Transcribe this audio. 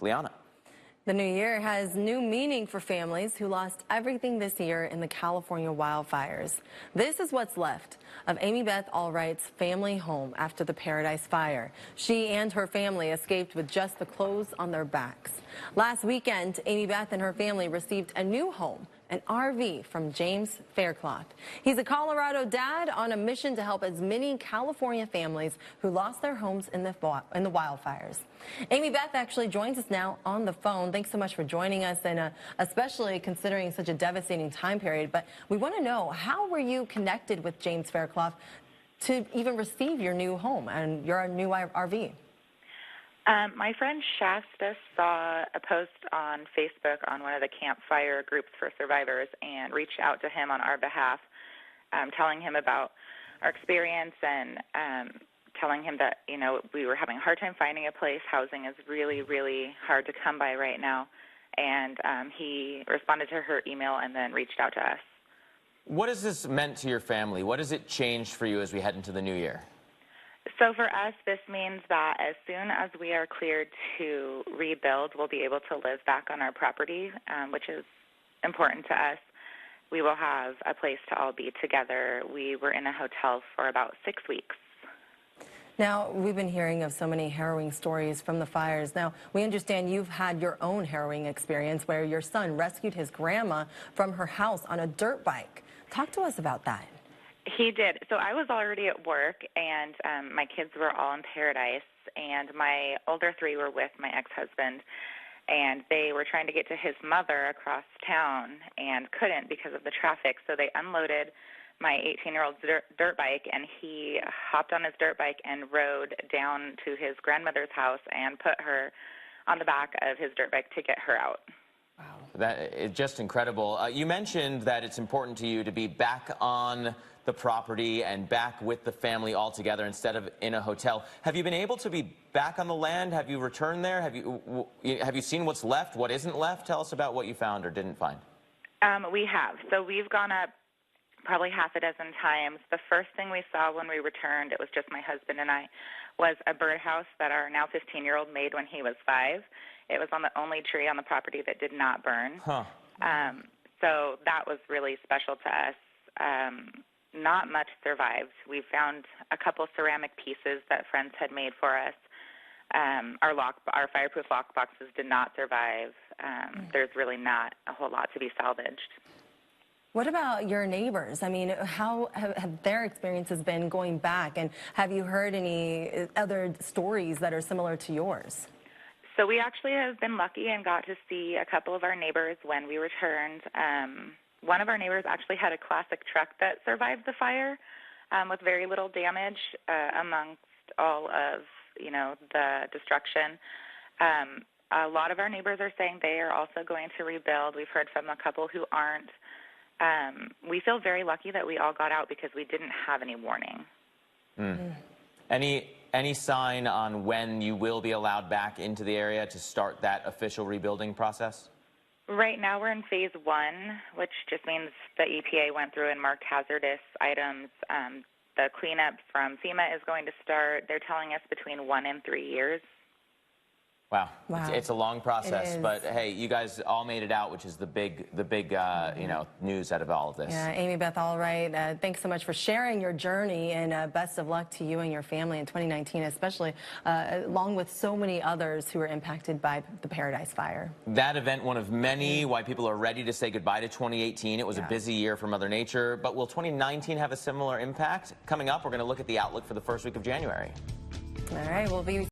Liana. The new year has new meaning for families who lost everything this year in the California wildfires. This is what's left of Amybeth Ahl-Wright's family home after the Paradise Fire. She and her family escaped with just the clothes on their backs. Last weekend, Amybeth and her family received a new home, an RV from James Faircloth. He's a Colorado dad on a mission to help as many California families who lost their homes in the wildfires. Amybeth actually joins us now on the phone. Thanks so much for joining us, and especially considering such a devastating time period. But we want to know, how were you connected with James Faircloth to even receive your new home and your new RV? My friend Shasta saw a post on Facebook on one of the campfire groups for survivors and reached out to him on our behalf, telling him about our experience and telling him that, you know, we were having a hard time finding a place. Housing is really, really hard to come by right now. And he responded to her email and then reached out to us. What has this meant to your family? What has it changed for you as we head into the new year? So for us, this means that as soon as we are cleared to rebuild, we'll be able to live back on our property, which is important to us. We will have a place to all be together. We were in a hotel for about 6 weeks. Now, we've been hearing of so many harrowing stories from the fires. Now, we understand you've had your own harrowing experience where your son rescued his grandma from her house on a dirt bike. Talk to us about that. He did. So I was already at work, and my kids were all in Paradise, and my older three were with my ex-husband, and they were trying to get to his mother across town and couldn't because of the traffic. So they unloaded my 18-year-old's dirt bike, and he hopped on his dirt bike and rode down to his grandmother's house and put her on the back of his dirt bike to get her out. Wow. That is just incredible. You mentioned that it's important to you to be back on the property and back with the family all together instead of in a hotel. Have you been able to be back on the land? Have you returned there? Have you seen what's left, what isn't left? Tell us about what you found or didn't find. We have. So we've gone up probably half a dozen times. The first thing we saw when we returned, it was just my husband and I, was a birdhouse that our now 15-year-old made when he was 5. It was on the only tree on the property that did not burn. Huh. So that was really special to us. Not much survived. We found a couple ceramic pieces that friends had made for us. Our fireproof lock boxes did not survive. There's really not a whole lot to be salvaged. What about your neighbors? I mean, how have their experiences been going back? And have you heard any other stories that are similar to yours? So we actually have been lucky and got to see a couple of our neighbors when we returned. One of our neighbors actually had a classic truck that survived the fire with very little damage amongst all of, the destruction. A lot of our neighbors are saying they are also going to rebuild. We've heard from a couple who aren't. We feel very lucky that we all got out because we didn't have any warning. Any sign on when you will be allowed back into the area to start that official rebuilding process? Right now we're in phase 1, which just means the EPA went through and marked hazardous items. The cleanup from FEMA is going to start. They're telling us between 1 and 3 years. Wow. It's a long process, but hey, you guys all made it out, which is the big news out of all of this. Yeah, Amybeth Ahl-Wright, thanks so much for sharing your journey, and best of luck to you and your family in 2019, especially along with so many others who were impacted by the Paradise Fire. That event, one of many, why people are ready to say goodbye to 2018. It was a busy year for Mother Nature, but will 2019 have a similar impact? Coming up, we're going to look at the outlook for the first week of January. All right, we'll be